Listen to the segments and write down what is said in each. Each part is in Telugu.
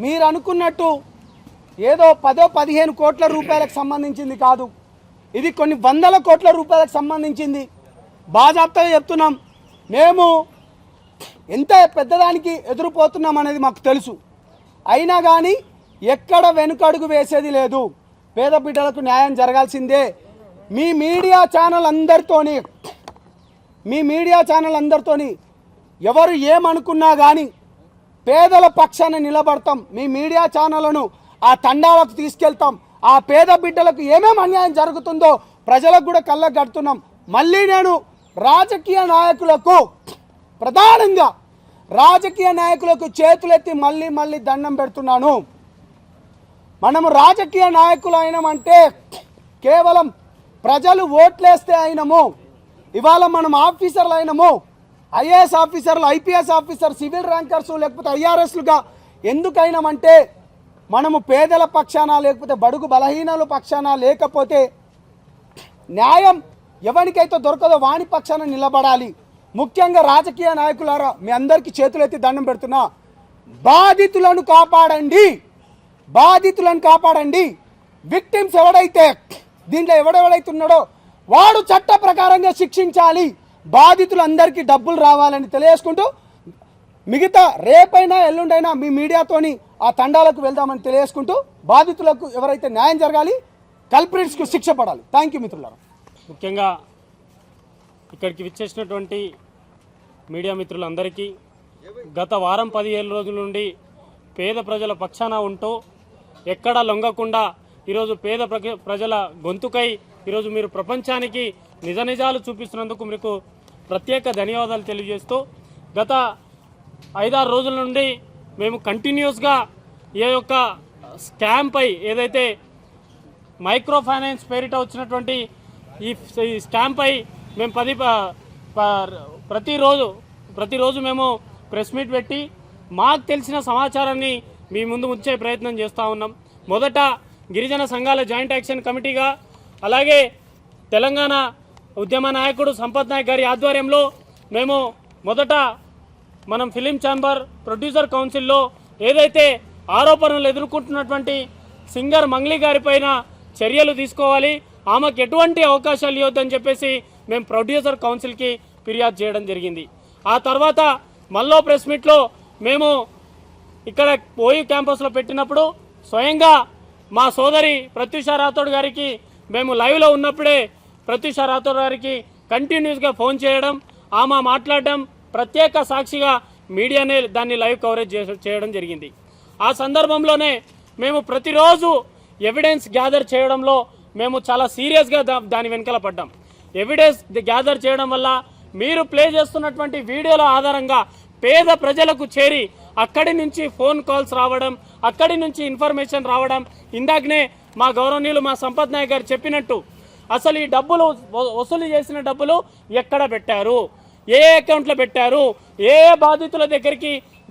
మీరు అనుకున్నట్టు ఏదో 10-15 కోట్ల రూపాయలకు సంబంధించింది కాదు, ఇది కొన్ని వందల కోట్ల రూపాయలకు సంబంధించింది. బాజాప్తగా చెప్తున్నాం, మేము ఎంత పెద్దదానికి ఎదురుపోతున్నాం అనేది మాకు తెలుసు. అయినా కానీ ఎక్కడ వెనుకడుగు వేసేది లేదు. పేద బిడ్డలకు న్యాయం జరగాల్సిందే. మీ మీడియా ఛానల్ అందరితోని ఎవరు ఏమనుకున్నా కానీ పేదల పక్షాన నిలబడతాం. మీ మీడియా ఛానళ్లను ఆ తండాలకు తీసుకెళ్తాం. ఆ పేద బిడ్డలకు ఏమేమి అన్యాయం జరుగుతుందో ప్రజలకు కూడా కళ్ళకు కడుతున్నాం. మళ్ళీ నేను రాజకీయ నాయకులకు, ప్రధానంగా రాజకీయ నాయకులకు చేతులెత్తి మళ్ళీ దండం పెడుతున్నాను. మనము రాజకీయ నాయకులు అయినామంటే కేవలం ప్రజలు ఓట్లేస్తే అయినము. ఇవాళ మనం ఆఫీసర్లు అయినము, ఐఏఎస్ ఆఫీసర్లు, ఐపీఎస్ ఆఫీసర్, సివిల్ ర్యాంకర్స్, లేకపోతే ఐఆర్ఎస్లుగా ఎందుకైనామంటే మనము పేదల పక్షాన, లేకపోతే బడుగు బలహీనల పక్షాన, లేకపోతే న్యాయం ఎవరికైతే దొరకదో వాణి పక్షాన నిలబడాలి. ముఖ్యంగా రాజకీయ నాయకులారా, మీ అందరికీ చేతులెత్తి దండం పెడుతున్నా. బాధితులను కాపాడండి. విక్టిమ్స్ ఎవడైతే దీంట్లో ఎవడెవడైతే ఉన్నాడో వాడు చట్ట ప్రకారంగా శిక్షించాలి. బాధితులందరికీ డబ్బులు రావాలని తెలియజేసుకుంటూ, మిగతా రేపైనా ఎల్లుండైనా మీ మీడియాతోని ఆ తండాలకు వెళ్దామని తెలియజేసుకుంటూ, బాధితులకు ఎవరైతే న్యాయం జరగాలి, కల్ప్రిట్స్కు శిక్ష పడాలి. థ్యాంక్ యూ మిత్రులారా. ముఖ్యంగా ఇక్కడికి విచ్చేసినటువంటి మీడియా మిత్రులందరికీ గత వారం 17 రోజుల నుండి పేద ప్రజల పక్షాన ఉంటూ ఎక్కడా లొంగకుండా ఈరోజు పేద ప్రజల గొంతుకై ఈరోజు మీరు ప్రపంచానికి నిజాలు చూపిస్తున్నందుకు మీకు ప్రత్యేక ధన్యవాదాలు తెలియజేస్తూ, గత 5-6 రోజుల నుండి మేము కంటిన్యూస్గా ఈ యొక్క స్కామ్పై, ఏదైతే మైక్రో ఫైనాన్స్ పేరిట వచ్చినటువంటి ఈ స్కామ్పై మేము ప్రతిరోజు మేము ప్రెస్ మీట్ పెట్టి మాకు తెలిసిన సమాచారాన్ని మీ ముందు ఉంచే ప్రయత్నం చేస్తూ ఉన్నాం. మొదట గిరిజన సంఘాల జాయింట్ యాక్షన్ కమిటీగా, అలాగే తెలంగాణ ఉద్యమ నాయకుడు సంపత్ నాయక్ గారి ఆధ్వర్యంలో మేము మొదట మనం ఫిలిం ఛాంబర్ ప్రొడ్యూసర్ కౌన్సిల్లో ఏదైతే ఆరోపణలు ఎదుర్కొంటున్నటువంటి సింగర్ మంగ్లీ గారి పైన చర్యలు తీసుకోవాలి, ఆమెకు ఎటువంటి అవకాశాలు ఇవ్వద్దని చెప్పేసి మేము ప్రొడ్యూసర్ కౌన్సిల్కి ఫిర్యాదు చేయడం జరిగింది. ఆ తర్వాత మళ్ళీ ప్రెస్ మీట్లో మేము ఇక్కడ ఓయూ క్యాంపస్లో పెట్టినప్పుడు స్వయంగా మా సోదరి ప్రత్యూష రాథోడ్ గారికి మేము లైవ్లో ఉన్నప్పుడే ప్రత్యూష రాథోడ్ గారికి కంటిన్యూస్గా ఫోన్ చేయడం, ఆమె మాట్లాడడం, ప్రత్యేక సాక్షిగా మీడియానే దాన్ని లైవ్ కవరేజ్ చేయడం జరిగింది. ఆ సందర్భంలోనే మేము ప్రతిరోజు ఎవిడెన్స్ గ్యాదర్ చేయడంలో మేము చాలా సీరియస్గా దాని వెనకాల పడ్డాం. ఎవిడెన్స్ గ్యాదర్ చేయడం వల్ల మీరు ప్లే చేస్తున్నటువంటి వీడియోల ఆధారంగా పేద ప్రజలకు చేరి అక్కడి నుంచి ఫోన్ కాల్స్ రావడం, అక్కడి నుంచి ఇన్ఫర్మేషన్ రావడం, ఇందాకనే మా గౌరవనీయులు మా సంపత్ నాయక్ గారు చెప్పినట్టు అసలు ఈ డబ్బులు వసూలు చేసిన డబ్బులు ఎక్కడ పెట్టారు, ఏ అకౌంట్లో పెట్టారు, ఏ బాధితుల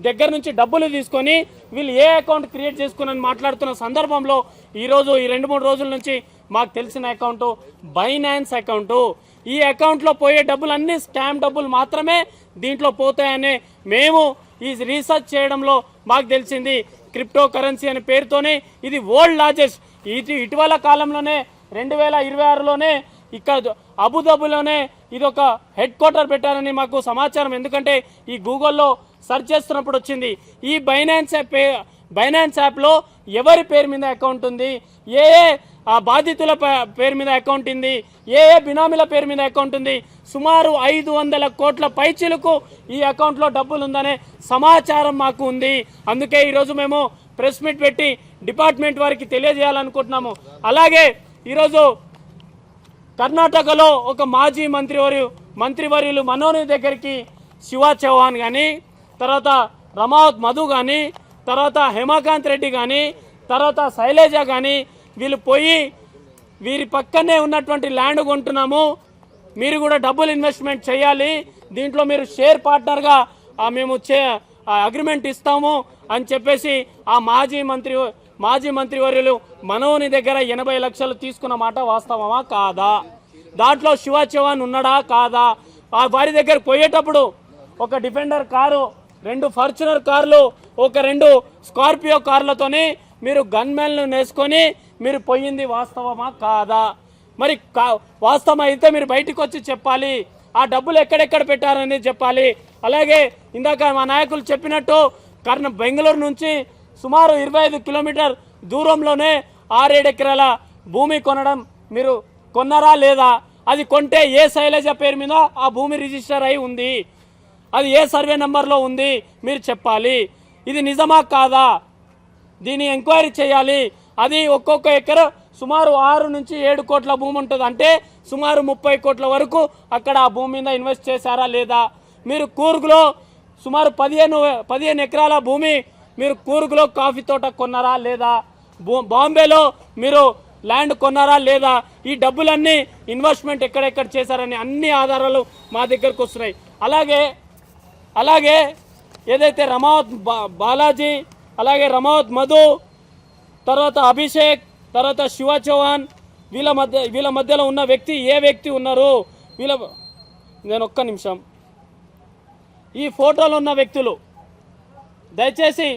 దగ్గర నుంచి డబ్బులు తీసుకొని వీళ్ళు ఏ అకౌంట్ క్రియేట్ చేసుకుని మాట్లాడుతున్న సందర్భంలో ఈరోజు ఈ 2-3 రోజుల నుంచి మాకు తెలిసిన అకౌంటు బైనాన్స్ అకౌంటు. ఈ అకౌంట్లో పోయే డబ్బులు అన్నీ స్కామ్ డబ్బులు మాత్రమే దీంట్లో పోతాయని మేము ఈ రీసెర్చ్ చేయడంలో మాకు తెలిసింది. క్రిప్టో కరెన్సీ అనే పేరుతోనే ఇది వరల్డ్ లార్జెస్ట్, ఇటీవల కాలంలోనే 2026లోనే ఇక్కడ అబుదాబిలోనే ఇది ఒక హెడ్ క్వార్టర్ పెట్టారని మాకు సమాచారం. ఎందుకంటే ఈ గూగుల్లో సెర్చ్ చేస్తున్నప్పుడు వచ్చింది. ఈ బైనాన్స్ యాప్లో ఎవరి పేరు మీద అకౌంట్ ఉంది, ఏ ఆ బాధితుల పేరు మీద అకౌంట్ ఉంది, ఏ బినామీల పేరు మీద అకౌంట్ ఉంది, సుమారు 500 కోట్ల పైచిలకు ఈ అకౌంట్లో డబ్బులు ఉందనే సమాచారం మాకు ఉంది. అందుకే ఈరోజు మేము ప్రెస్ మీట్ పెట్టి డిపార్ట్మెంట్ వారికి తెలియజేయాలనుకుంటున్నాము. అలాగే ఈరోజు కర్ణాటకలో ఒక మాజీ మంత్రివర్యులు మనోని దగ్గరికి శివా చౌహాన్ కానీ, తర్వాత రమావత్ మధు కానీ, తర్వాత హేమకాంత్ రెడ్డి కానీ, తర్వాత శైలజ కానీ వీళ్ళు పోయి వీరి పక్కనే ఉన్నటువంటి ల్యాండ్ కొంటున్నాము, మీరు కూడా డబ్బులు ఇన్వెస్ట్మెంట్ చేయాలి, దీంట్లో మీరు షేర్ పార్ట్నర్గా మేము అగ్రిమెంట్ ఇస్తాము అని చెప్పేసి ఆ మాజీ మంత్రివర్యులు మనోని దగ్గర 80 లక్షలు తీసుకున్న మాట వాస్తవమా కాదా, దాంట్లో శివా చౌహాన్ ఉన్నాడా కాదా, వారి దగ్గర పోయేటప్పుడు ఒక డిఫెండర్ కారు 2 ఫార్చునర్ కార్లు, ఒక 2 స్కార్పియో కార్లతోని మీరు గన్మెన్లు నేసుకొని మీరు పోయింది వాస్తవమా కాదా? మరి వాస్తవం అయితే మీరు బయటకు వచ్చి చెప్పాలి. ఆ డబ్బులు ఎక్కడెక్కడ పెట్టారనేది చెప్పాలి. అలాగే ఇందాక మా నాయకులు చెప్పినట్టు బెంగళూరు నుంచి సుమారు 25 కిలోమీటర్ దూరంలోనే 6-7 ఎకరాల భూమి కొనడం మీరు కొన్నారా లేదా? అది కొంటే ఏ శైలజ పేరు మీద ఆ భూమి రిజిస్టర్ అయి ఉంది? అది ఏ సర్వే నెంబర్లో ఉంది? మీరు చెప్పాలి. ఇది నిజమా కాదా? దీన్ని ఎంక్వైరీ చేయాలి. అది ఒక్కొక్క ఎకర సుమారు 6 నుంచి 7 కోట్ల భూమి ఉంటుంది. అంటే సుమారు 30 కోట్ల వరకు అక్కడ ఆ భూమి మీద ఇన్వెస్ట్ చేశారా లేదా? మీరు కూర్గ్లో సుమారు 15 ఎకరాల భూమి మీరు కూర్గ్లో కాఫీ తోట కొన్నారా లేదా? బాంబేలో మీరు ల్యాండ్ కొన్నారా లేదా? ఈ డబ్బులన్నీ ఇన్వెస్ట్మెంట్ ఎక్కడెక్కడ చేశారని అన్ని ఆధారాలు మా దగ్గరకు వస్తున్నాయి. అలాగే ఏదైతే రమావత్ బాలాజీ, అలాగే రమావత్ మధు, తర్వాత అభిషేక్, తర్వాత శివ చౌహాన్, వీళ్ళ మధ్యలో ఉన్న వ్యక్తి ఏ వ్యక్తి ఉన్నారు? నేను ఒక్క నిమిషం, ఈ ఫోటోలో ఉన్న వ్యక్తులు దయచేసి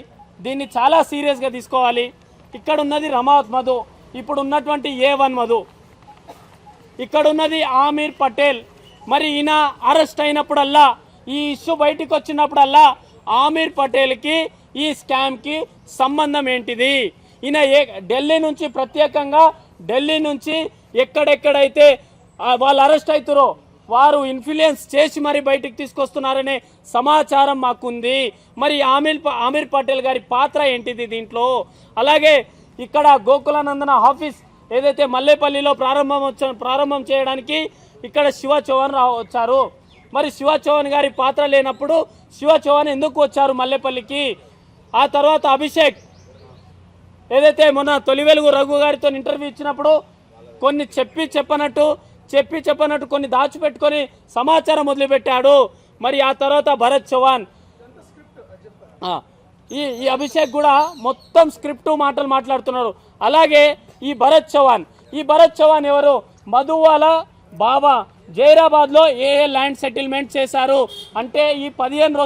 దీన్ని చాలా సీరియస్గా తీసుకోవాలి. ఇక్కడ ఉన్నది రమావత్ మధు, ఇప్పుడు ఉన్నటువంటి A1 మధు, ఇక్కడ ఉన్నది ఆమీర్ పటేల్. మరి ఈయన అరెస్ట్ అయినప్పుడల్లా, ఈ ఇష్యూ బయటికి వచ్చినప్పుడల్లా ఆమీర్ పటేల్కి ఈ స్కామ్కి సంబంధం ఏంటిది? ఈయన ఢిల్లీ నుంచి ప్రత్యేకంగా ఢిల్లీ నుంచి ఎక్కడెక్కడైతే వాళ్ళు అరెస్ట్ అవుతారో వారు ఇన్ఫ్లుయెన్స్ చేసి మరి బయటికి తీసుకొస్తున్నారనే సమాచారం మాకుంది. మరి ఆమీర్ పటేల్ గారి పాత్ర ఏంటిది దీంట్లో? అలాగే ఇక్కడ గోకులానందన ఆఫీస్ ఏదైతే మల్లేపల్లిలో ప్రారంభం చేయడానికి ఇక్కడ శివ చౌహాన్ వచ్చారు. మరి శివ చౌహాన్ గారి పాత్ర లేనప్పుడు శివ చౌహాన్ ఎందుకు వచ్చారు మల్లేపల్లికి? ఆ తర్వాత అభిషేక్ ఏదైతే మొన్న తొలి వెలుగు రఘు గారితో ఇంటర్వ్యూ ఇచ్చినప్పుడు కొన్ని చెప్పనట్టు కొన్ని దాచిపెట్టుకొని సమాచారం మొదలుపెట్టాడు. మరి ఆ తర్వాత భరత్ చౌహాన్, ఈ అభిషేక్ కూడా మొత్తం స్క్రిప్ట్ మాటలు మాట్లాడుతున్నారు. అలాగే ఈ భరత్ చౌహాన్ ఎవరు? మధువాల బాబా జైరాబాద్లో ఏ ల్యాండ్ సెటిల్మెంట్ చేశారు అంటే ఈ 15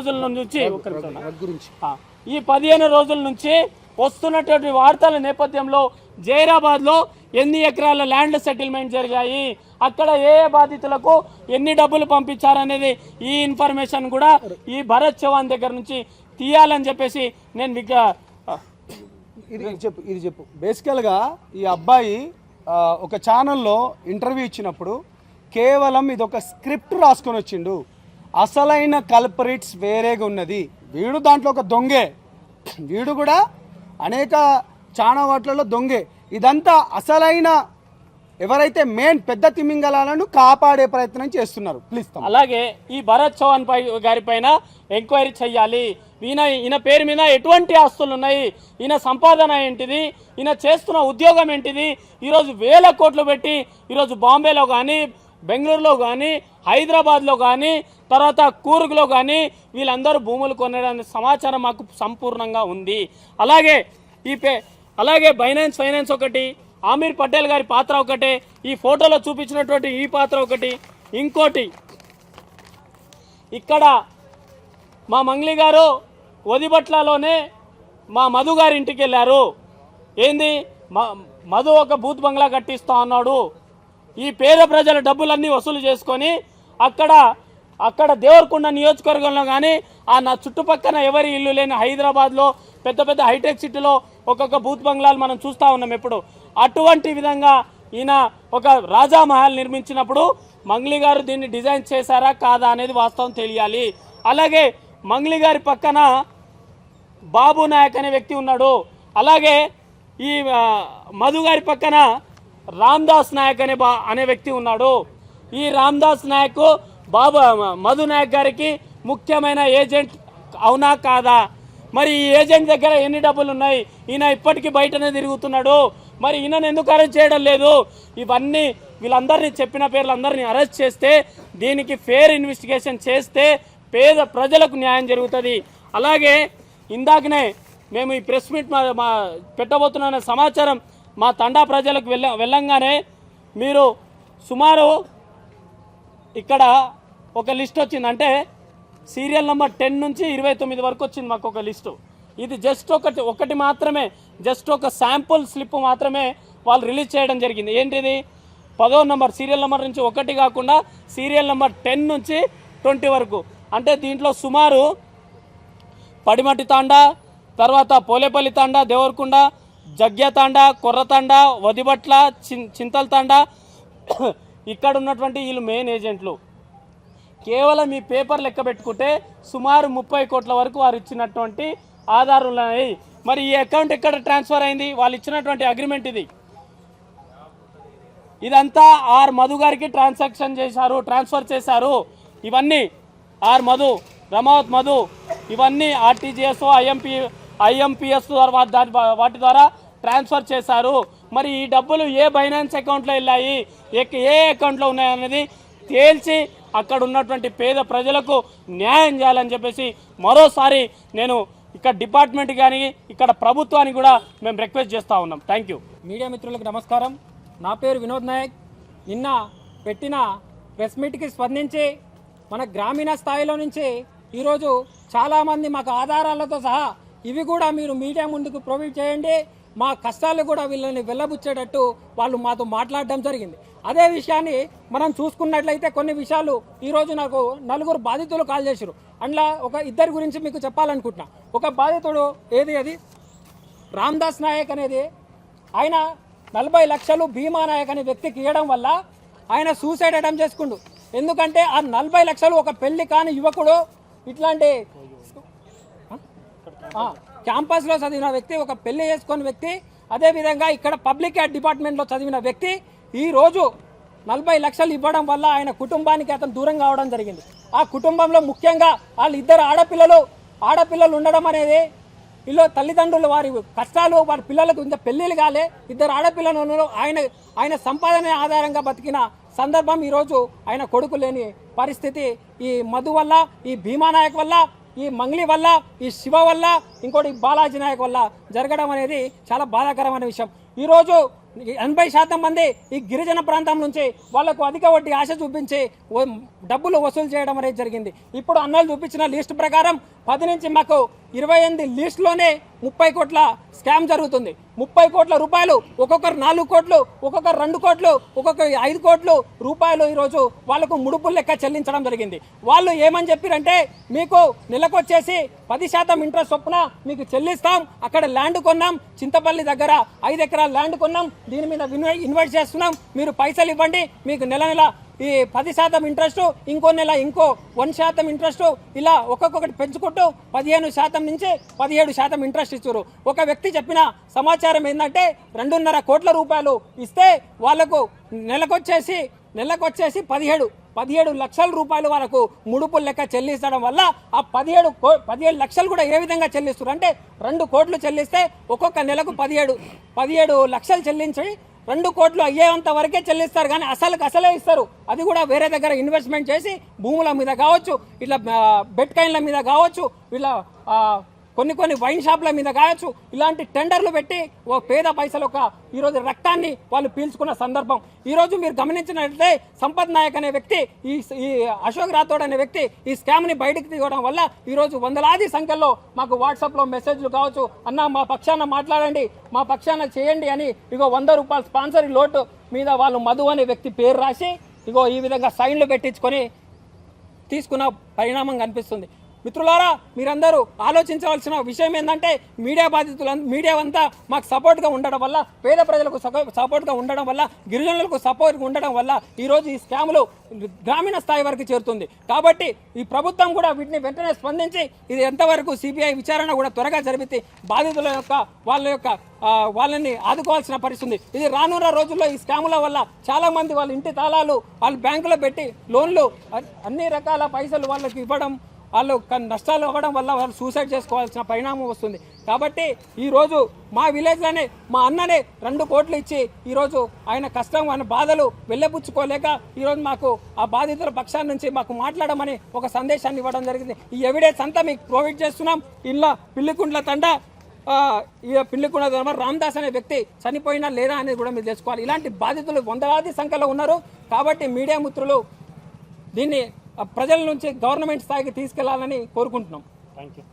రోజుల నుంచి వస్తున్నటువంటి వార్తల నేపథ్యంలో జైరాబాద్లో ఎన్ని ఎకరాల ల్యాండ్ సెటిల్మెంట్ జరిగాయి, అక్కడ ఏ బాధితులకు ఎన్ని డబ్బులు పంపించారనేది ఈ ఇన్ఫర్మేషన్ కూడా ఈ భరత్ చౌహాన్ దగ్గర నుంచి తీయాలని చెప్పేసి నేను ఇది చెప్పు. బేసికల్గా ఈ అబ్బాయి ఒక ఛానల్లో ఇంటర్వ్యూ ఇచ్చినప్పుడు కేవలం ఇది ఒక స్క్రిప్ట్ రాసుకొని వచ్చిండు. అసలైన కల్పరిట్స్ వేరేగా ఉన్నది. వీడు దాంట్లో ఒక దొంగే, వీడు కూడా అనేక చాలా వాటిలలో దొంగే. ఇదంతా అసలైన ఎవరైతే మెయిన్ పెద్ద తిమింగలాలను కాపాడే ప్రయత్నం చేస్తున్నారు. ప్లీజ్. అలాగే ఈ భరత్ చౌహాన్ గారి పైన ఎంక్వైరీ చెయ్యాలి. ఈయన పేరు మీద ఎటువంటి ఆస్తులు ఉన్నాయి, ఈయన సంపాదన ఏంటిది, ఈయన చేస్తున్న ఉద్యోగం ఏంటిది? ఈరోజు 1000 కోట్లు పెట్టి ఈరోజు బాంబేలో కానీ, బెంగళూరులో కానీ, హైదరాబాద్లో కానీ, తర్వాత కూర్గ్లో కానీ వీళ్ళందరూ భూములు కొనడానికి సమాచారం మాకు సంపూర్ణంగా ఉంది. అలాగే ఫైనాన్స్ ఒకటి, ఆమీర్ పటేల్ గారి పాత్ర ఒకటే, ఈ ఫోటోలో చూపించినటువంటి ఈ పాత్ర ఒకటి. ఇంకోటి, ఇక్కడ మా మంగ్లీ గారు వదిబట్లలోనే మా మధు గారి ఇంటికి వెళ్ళారు. ఏంది మధు ఒక బూత్ బంగ్లా కట్టిస్తా అన్నాడు. ఈ పేద ప్రజల డబ్బులన్నీ వసూలు చేసుకొని అక్కడ దేవరకొండ నియోజకవర్గంలో కానీ నా చుట్టుపక్కల ఎవరి ఇల్లు లేని హైదరాబాద్లో పెద్ద హైటెక్ సిటీలో ఒక్కొక్క బూత్ బంగ్లాలు మనం చూస్తూ ఉన్నాం. ఎప్పుడు అటువంటి విధంగా ఈయన ఒక రాజా మహల్ నిర్మించినప్పుడు మంగ్లీ గారు దీన్ని డిజైన్ చేశారా కాదా అనేది వాస్తవం తెలియాలి. అలాగే మంగ్లీ గారి పక్కన బాబు నాయక్ అనే వ్యక్తి ఉన్నాడు. అలాగే ఈ మధు గారి పక్కన రామ్దాస్ నాయక్ అనే వ్యక్తి ఉన్నాడు. ఈ రామ్దాస్ నాయక్ మధు నాయక్ గారికి ముఖ్యమైన ఏజెంట్ అవునా కాదా? మరి ఈ ఏజెంట్ దగ్గర ఎన్ని డబ్బులు ఉన్నాయి? ఈయన ఇప్పటికీ బయటనే తిరుగుతున్నాడు. మరి ఈయనను ఎందుకు అరెస్ట్ చేయడం లేదు? ఇవన్నీ వీళ్ళందరినీ చెప్పిన పేర్లందరినీ అరెస్ట్ చేస్తే, దీనికి ఫేర్ ఇన్వెస్టిగేషన్ చేస్తే పేద ప్రజలకు న్యాయం జరుగుతుంది. అలాగే ఇందాకనే మేము ఈ ప్రెస్ మీట్ పెట్టబోతున్న సమాచారం మా తండా ప్రజలకు వెళ్ళంగానే మీరు సుమారు ఇక్కడ ఒక లిస్ట్ వచ్చింది. అంటే సీరియల్ నెంబర్ 10 నుంచి 29 వరకు వచ్చింది మాకు ఒక లిస్టు. ఇది జస్ట్ ఒకటి మాత్రమే, జస్ట్ ఒక శాంపుల్ స్లిప్ మాత్రమే వాళ్ళు రిలీజ్ చేయడం జరిగింది. ఏంటిది? 10వ నెంబర్ సీరియల్ నెంబర్ నుంచి 1 కాకుండా సీరియల్ నెంబర్ 10 నుంచి 20 వరకు. అంటే దీంట్లో సుమారు పడిమట్టి తాండా, తర్వాత పోలేపల్లి తాండా, దేవరకొండ, జగ్య తాండా, కొర్ర తాండా, వదిబట్ల, చింతల తాండా, ఇక్కడ ఉన్నటువంటి వీళ్ళు మెయిన్ ఏజెంట్లు. కేవలం ఈ పేపర్ లెక్క పెట్టుకుంటే సుమారు 30 కోట్ల వరకు వారు ఇచ్చినటువంటి ఆధారాలు ఉన్నాయి. మరి ఈ అకౌంట్ ఎక్కడ ట్రాన్స్ఫర్ అయింది? వాళ్ళు ఇచ్చినటువంటి అగ్రిమెంట్ ఇది. ఇదంతా ఆర్ మధు గారికి ట్రాన్స్ఫర్ చేశారు. ఇవన్నీ ఆర్ మధు, రమావత్ మధు, ఇవన్నీ ఆర్టీజీఎస్, ఐఎంపిఎస్ వాటి ద్వారా ట్రాన్స్ఫర్ చేశారు. మరి ఈ డబ్బులు ఏ బైనాన్స్ అకౌంట్లో వెళ్ళాయి, ఏ అకౌంట్లో ఉన్నాయనేది తేల్చి అక్కడ ఉన్నటువంటి పేద ప్రజలకు న్యాయం చేయాలని చెప్పేసి మరోసారి నేను ఇక్కడ డిపార్ట్మెంట్ కానీ ఇక్కడ ప్రభుత్వానికి కూడా మేము రిక్వెస్ట్ చేస్తూ ఉన్నాం. Thank you. మీడియా మిత్రులకు నమస్కారం. నా పేరు వినోద్ నాయక్. నిన్న పెట్టిన ప్రెస్ మీట్కి స్పందించి మన గ్రామీణ స్థాయిలో నుంచి ఈరోజు చాలామంది మాకు ఆధారాలతో సహా ఇవి కూడా మీరు మీడియా ముందుకు ప్రొవైడ్ చేయండి, మా కష్టాలు కూడా వీళ్ళని వెళ్ళబుచ్చేటట్టు వాళ్ళు మాతో మాట్లాడడం జరిగింది. అదే విషయాన్ని మనం చూసుకున్నట్లయితే కొన్ని విషయాలు ఈరోజు నాకు 4 బాధితులు కాల్ చేశారు. అందులో ఒక 2 గురించి మీకు చెప్పాలనుకుంటున్నా. ఒక బాధితుడు అది రామ్దాస్ నాయక్ అనేది, ఆయన 40 లక్షలు భీమా నాయక్ అనే వ్యక్తికి ఇవ్వడం వల్ల ఆయన సూసైడ్ అటెంప్ట్ చేసుకుండు. ఎందుకంటే ఆ 40 లక్షలు ఒక పెళ్లి కాని యువకుడు, ఇట్లాంటి క్యాంపస్లో చదివిన వ్యక్తి, ఒక పెళ్లి చేసుకున్న వ్యక్తి, అదేవిధంగా ఇక్కడ పబ్లిక్ హెల్త్ డిపార్ట్మెంట్లో చదివిన వ్యక్తి ఈరోజు 40 లక్షలు ఇవ్వడం వల్ల ఆయన కుటుంబానికి అతను దూరం కావడం జరిగింది. ఆ కుటుంబంలో ముఖ్యంగా వాళ్ళు 2 ఆడపిల్లలు ఉండడం అనేది, వీళ్ళు తల్లిదండ్రులు వారి కష్టాలు, వారి పిల్లలకు ఇంకా పెళ్లిళ్ళు కాలే, 2 ఆడపిల్లలు ఆయన సంపాదన ఆధారంగా బతికిన సందర్భం ఈరోజు ఆయన కొడుకు లేని పరిస్థితి ఈ మధు వల్ల, ఈ భీమా నాయక్ వల్ల, ఈ మంగ్లీ వల్ల, ఈ శివ వల్ల, ఇంకోటి బాలాజీ నాయక్ వల్ల జరగడం అనేది చాలా బాధాకరమైన విషయం. ఈరోజు 80% మంది ఈ గిరిజన ప్రాంతం నుంచి వాళ్లకు అధిక వడ్డీ ఆశ చూపించి డబ్బులు వసూలు చేయడం అనేది జరిగింది. ఇప్పుడు అన్నలు చూపించిన లిస్ట్ ప్రకారం 10 నుంచి మాకు 28 లిస్టులోనే 30 కోట్ల స్కామ్ జరుగుతుంది. 30 కోట్ల రూపాయలు, ఒక్కొక్కరు 4 కోట్లు, ఒక్కొక్కరు 2 కోట్లు, ఒక్కొక్కరు 5 కోట్లు రూపాయలు ఈరోజు వాళ్లకు ముడుపులు లెక్క చెల్లించడం జరిగింది. వాళ్ళు ఏమని చెప్పారంటే, మీకు నెలకొచ్చేసి 10% ఇంట్రెస్ట్ చొప్పున మీకు చెల్లిస్తాం, అక్కడ ల్యాండ్ కొన్నాం, చింతపల్లి దగ్గర 5 ఎకరాల ల్యాండ్ కొన్నాం, దీని మీద ఇన్వెస్ట్ చేస్తున్నాం, మీరు పైసలు ఇవ్వండి, మీకు నెల ఈ 10% ఇంట్రెస్ట్, ఇంకో నెల ఇంకో 1% ఇంట్రెస్ట్, ఇలా ఒక్కొక్కటి పెంచుకుంటూ 15% నుంచి 17% ఇంట్రెస్ట్ ఇచ్చారు. ఒక వ్యక్తి చెప్పిన సమాచారం ఏంటంటే 2.5 కోట్ల రూపాయలు ఇస్తే వాళ్లకు నెలకొచ్చేసి 17 లక్షల రూపాయలు వరకు ముడుపులు లెక్క చెల్లించడం వల్ల ఆ 17 లక్షలు కూడా ఏ విధంగా చెల్లిస్తారు అంటే 2 కోట్లు చెల్లిస్తే ఒక్కొక్క నెలకు 17 లక్షలు చెల్లించి 2 కోట్లు అయ్యేంత వరకే చెల్లిస్తారు, కానీ అసలే ఇస్తారు. అది కూడా వేరే దగ్గర ఇన్వెస్ట్మెంట్ చేసి భూముల మీద కావచ్చు, ఇట్లా బెట్ కాయిన్ల మీద కావచ్చు, ఇలా కొన్ని వైన్ షాప్ల మీద కావచ్చు, ఇలాంటి టెండర్లు పెట్టి ఓ పేద పైసలు ఈరోజు రక్తాన్ని వాళ్ళు పీల్చుకున్న సందర్భం. ఈరోజు మీరు గమనించినట్లయితే సంపత్ నాయక్ అనే వ్యక్తి, ఈ అశోక్ రాథోడ్ అనే వ్యక్తి ఈ స్కామ్ని బయటకు తీయడం వల్ల ఈరోజు వందలాది సంఖ్యలో మాకు వాట్సాప్లో మెసేజ్లు కావచ్చు, అన్న మా పక్షాన మాట్లాడండి, మా పక్షాన చేయండి అని ఇగో 100 రూపాయల స్పాన్సర్ లోటు మీద వాళ్ళు మధు అనే వ్యక్తి పేరు రాసి ఇగో ఈ విధంగా సైన్లు పెట్టించుకొని తీసుకున్న పరిణామం కనిపిస్తుంది. మిత్రులారా, మీరందరూ ఆలోచించవలసిన విషయం ఏంటంటే, మీడియా అంతా మాకు సపోర్ట్గా ఉండడం వల్ల, పేద ప్రజలకు సపోర్ట్గా ఉండడం వల్ల, గిరిజనులకు సపోర్ట్గా ఉండడం వల్ల ఈరోజు ఈ స్కాములు గ్రామీణ స్థాయి వరకు చేరుతుంది. కాబట్టి ఈ ప్రభుత్వం కూడా వీటిని వెంటనే స్పందించి ఇది ఎంతవరకు సిబిఐ విచారణ కూడా త్వరగా జరిపితే బాధితుల యొక్క వాళ్ళని ఆదుకోవాల్సిన పరిస్థితి. ఇది రానున్న రోజుల్లో ఈ స్కాముల వల్ల చాలా మంది వాళ్ళ ఇంటి తాళాలు వాళ్ళు బ్యాంకులో పెట్టి లోన్లు అన్ని రకాల పైసలు వాళ్ళకి ఇవ్వడం, వాళ్ళు నష్టాలు అవ్వడం వల్ల వాళ్ళు సూసైడ్ చేసుకోవాల్సిన పరిణామం వస్తుంది. కాబట్టి ఈరోజు మా విలేజ్లోనే మా అన్ననే 2 కోట్లు ఇచ్చి ఈరోజు ఆయన కష్టం, ఆయన బాధలు వెళ్ళబుచ్చుకోలేక ఈరోజు మాకు ఆ బాధితుల పక్షాల నుంచి మాకు మాట్లాడమని ఒక సందేశాన్ని ఇవ్వడం జరిగింది. ఈ ఎవిడెన్స్ అంతా మీకు ప్రొవైడ్ చేస్తున్నాం. ఇలా పిల్లికుంట్ల తండ, పిల్లికుంట్ల రామ్దాస్ అనే వ్యక్తి చనిపోయినా లేదా అనేది కూడా మీరు తెలుసుకోవాలి. ఇలాంటి బాధితులు వందలాది సంఖ్యలో ఉన్నారు. కాబట్టి మీడియా మిత్రులు దీన్ని ప్రజల నుంచి గవర్నమెంట్ స్థాయికి తీసుకెళ్లాలని కోరుకుంటున్నాం. Thank you.